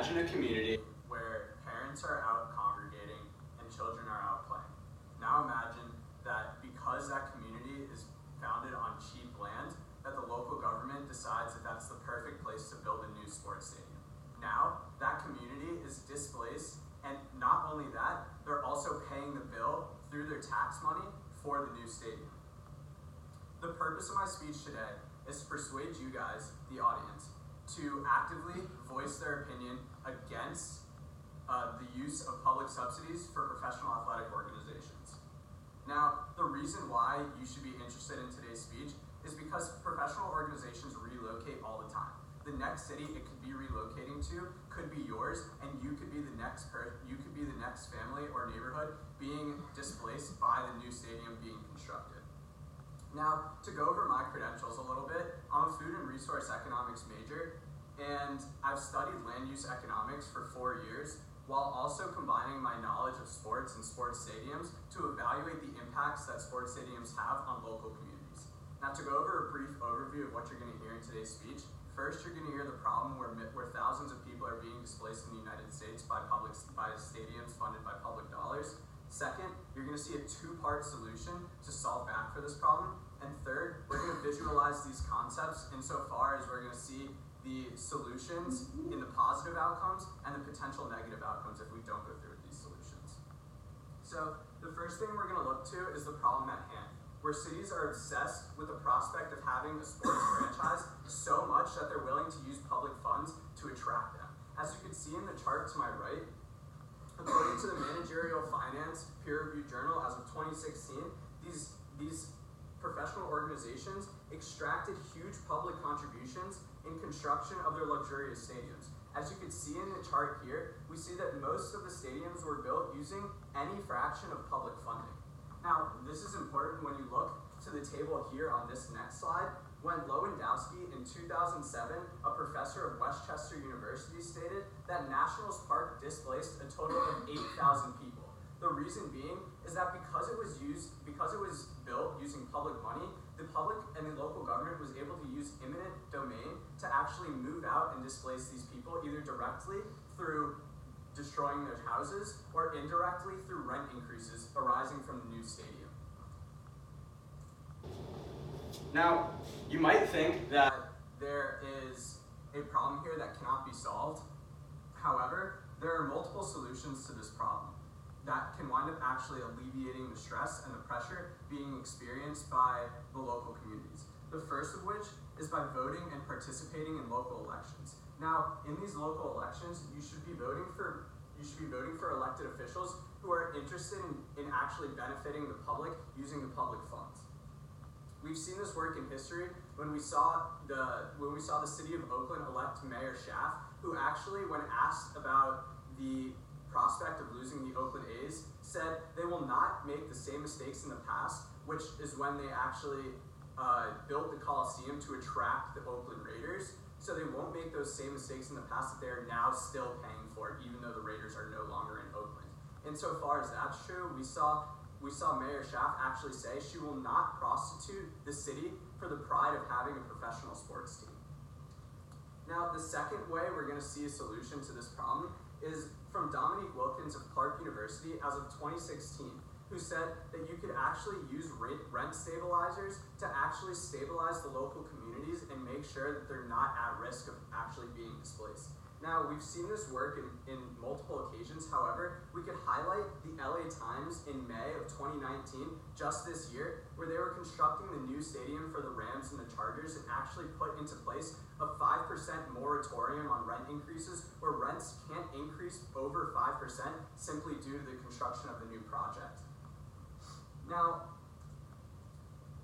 Imagine a community where parents are out congregating and children are out playing. Now imagine that because that community is founded on cheap land, that the local government decides that that's the perfect place to build a new sports stadium. Now, that community is displaced, and not only that, they're also paying the bill through their tax money for the new stadium. The purpose of my speech today is to persuade you guys, the audience, to actively voice their opinion against the use of public subsidies for professional athletic organizations. Now, the reason why you should be interested in today's speech is because professional organizations relocate all the time. The next city it could be relocating to could be yours, and you could be the next family or neighborhood being displaced by the new stadium being constructed. Now, to go over my credentials a little bit, I'm a food and resource economics major, and I've studied land use economics for 4 years, while also combining my knowledge of sports and sports stadiums to evaluate the impacts that sports stadiums have on local communities. Now, to go over a brief overview of what you're going to hear in today's speech, first you're going to hear the problem where thousands of people are being displaced in the United States by stadiums funded by public dollars. Second, you're going to see a two-part solution to solve back for this problem. And third, we're going to visualize these concepts insofar as we're going to see the solutions in the positive outcomes and the potential negative outcomes if we don't go through with these solutions. So the first thing we're going to look to is the problem at hand, where cities are obsessed with the prospect of having a sports franchise so much that they're willing to use public funds to attract them. As you can see in the chart to my right, according to the Managerial Finance peer-reviewed journal as of 2016, these professional organizations extracted huge public contributions in construction of their luxurious stadiums. As you can see in the chart here, we see that most of the stadiums were built using any fraction of public funding. Now, this is important when you look to the table here on this next slide, when Lewandowski in 2007, a professor of Westchester University, stated that Nationals Park displaced a total of 8,000 people. The reason being is that because it was built using public money, the public and the local government was able to use eminent domain to actually move out and displace these people, either directly through destroying their houses or indirectly through rent increases arising from the new stadium. Now, you might think that there is a problem here that cannot be solved. However, there are multiple solutions to this problem that can wind up actually alleviating the stress and the pressure being experienced by the local communities. The first of which is by voting and participating in local elections. Now, in these local elections, you should be voting for elected officials who are interested in actually benefiting the public using the public funds. We've seen this work in history when we saw the city of Oakland elect Mayor Schaaf, who actually, when asked about the prospect of losing the Oakland A's, said they will not make the same mistakes in the past, which is when they actually built the Coliseum to attract the Oakland Raiders. So they won't make those same mistakes in the past that they're now still paying for, even though the Raiders are no longer in Oakland. Insofar as that's true, we saw Mayor Schaaf actually say she will not prostitute the city for the pride of having a professional sports team. Now, the second way we're going to see a solution to this problem is from Dominique Wilkins of Clark University as of 2016, who said that you could actually use rent stabilizers to actually stabilize the local communities and make sure that they're not at risk of actually being displaced. Now, we've seen this work in multiple occasions. However, we could highlight the LA Times in May of 2019, just this year, where they were constructing the new stadium for the Rams and the Chargers and actually put into place a 5% moratorium on rent increases, where rents can't increase over 5% simply due to the construction of the new project. Now,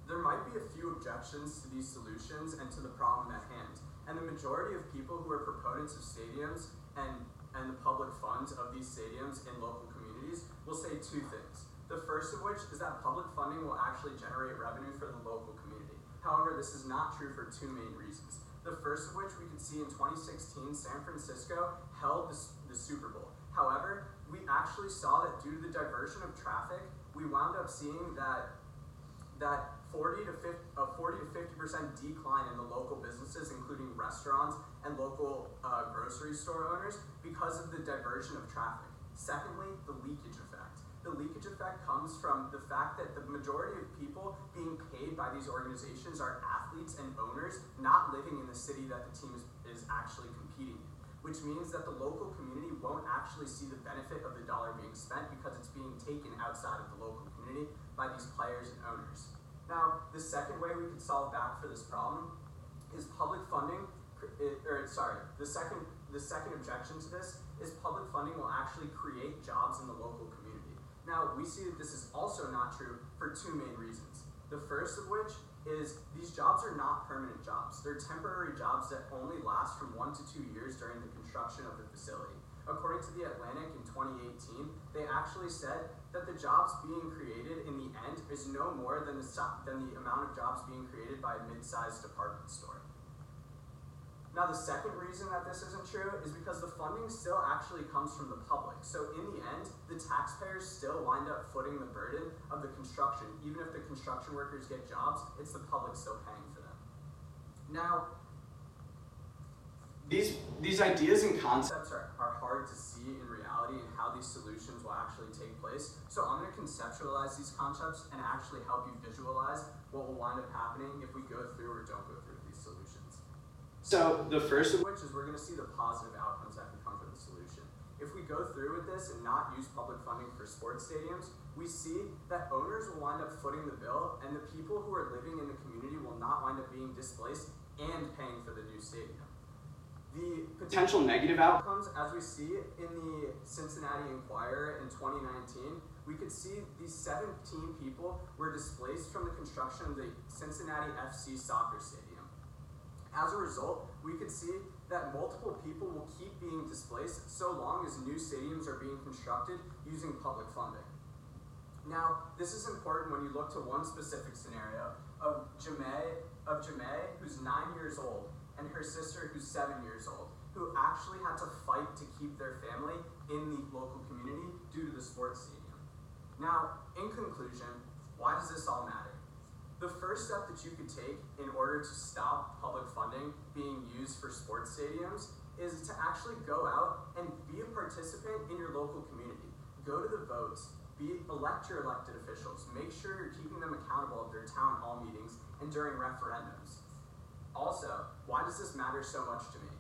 there might be a few objections to these solutions and to the problem at hand. And the majority of people who are proponents of stadiums and the public funds of these stadiums in local communities will say two things. The first of which is that public funding will actually generate revenue for the local community. However, this is not true for two main reasons. The first of which we could see in 2016, San Francisco held the Super Bowl. However, we actually saw that due to the diversion of traffic, we wound up seeing that a 40 to 50% decline in the local businesses, including restaurants and local grocery store owners, because of the diversion of traffic. Secondly, the leakage effect. The leakage effect comes from the fact that the majority of people being paid by these organizations are athletes and owners not living in the city that the team is actually competing in, which means that the local community won't actually see the benefit of the dollar being spent because it's being taken outside of the local community by these players and owners. Now, the second way we could solve back for this problem is public funding, the second objection to this is public funding will actually create jobs in the local community. Now, we see that this is also not true for two main reasons. The first of which is these jobs are not permanent jobs. They're temporary jobs that only last from 1 to 2 years during the construction of the facility. According to The Atlantic in 2018, they actually said that the jobs being created in the end is no more than the amount of jobs being created by a mid-sized department store. Now, the second reason that this isn't true is because the funding still actually comes from the public. So in the end, the taxpayers still wind up footing the burden of the construction. Even if the construction workers get jobs, it's the public still paying for them. Now, these ideas and concepts are hard to see in reality and how these solutions will actually take place. So I'm going to conceptualize these concepts and actually help you visualize what will wind up happening if we go through or don't go through these solutions. So the first of which is we're going to see the positive outcomes that can come from the solution. If we go through with this and not use public funding for sports stadiums, we see that owners will wind up footing the bill and the people who are living in the community will not wind up being displaced and paying for the new stadium. The potential negative outcomes, as we see in the Cincinnati Enquirer in 2019, we could see these 17 people were displaced from the construction of the Cincinnati FC soccer stadium. As a result, we could see that multiple people will keep being displaced so long as new stadiums are being constructed using public funding. Now, this is important when you look to one specific scenario of Jamae, who's 9 years old, and her sister, who's 7 years old, who actually had to fight to keep their family in the local community due to the sports stadium. Now, in conclusion, why does this all matter? The first step that you could take in order to stop public funding being used for sports stadiums is to actually go out and be a participant in your local community. Go to the votes, elect your elected officials, make sure you're keeping them accountable at their town hall meetings and during referendums. Also, why does this matter so much to me?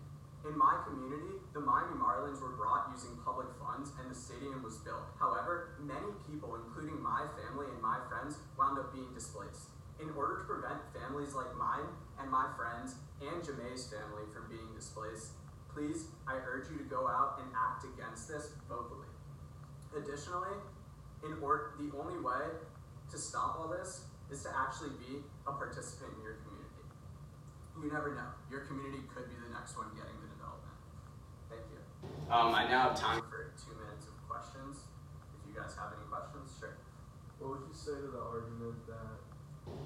In my community, the Miami Marlins were brought using public funds and the stadium was built. However, many people, including my family and my friends, wound up being displaced. In order to prevent families like mine and my friends and Jamae's family from being displaced, please, I urge you to go out and act against this vocally. Additionally, the only way to stop all this is to actually be a participant in your community. You never know. Your community could be the next one getting the development. Thank you. I now have time for 2 minutes of questions. If you guys have any questions, sure. What would you say to the argument that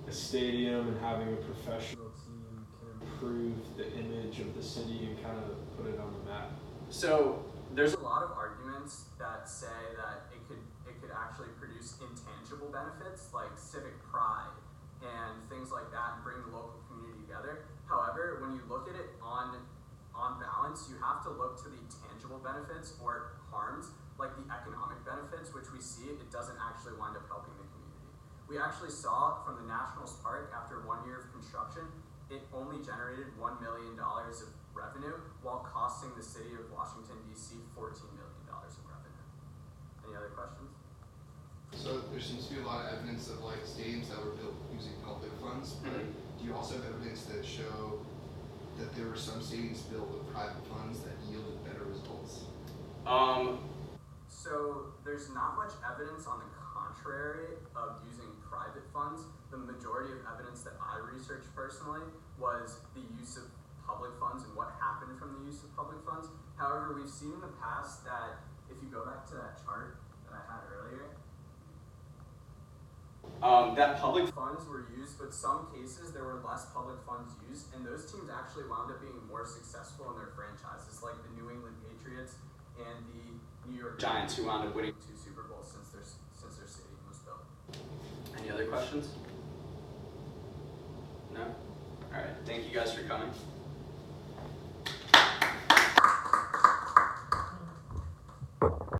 a stadium and having a professional team can improve the image of the city and kind of put it on the map? So there's a lot of arguments that say that it could actually produce intangible benefits like civic pride and things like that and bring the local community together. However, when you look at it on balance, you have to look to the tangible benefits or harms like the economic benefits, which we see it doesn't actually wind up helping the community. We actually saw from the Nationals Park after 1 year of construction, it only generated $1 million of revenue while costing the city of Washington, D.C. $14 million of revenue. Any other questions? So there seems to be a lot of evidence of like stadiums that were built using public funds, but do you also have evidence that show that there were some stadiums built with private funds that yielded better results? So there's not much evidence on the contrary of using private funds. The majority of evidence that I researched personally was the use of public funds and what happened from the use of public funds. However, we've seen in the past that if you go back to that chart that I had earlier, that public funds were used, but some cases there were less public funds used, and those teams actually wound up being more successful in their franchises, like the New England Patriots and the New York Giants, who wound up winning 2 Super Bowls since their stadium was built. Any other questions? coming.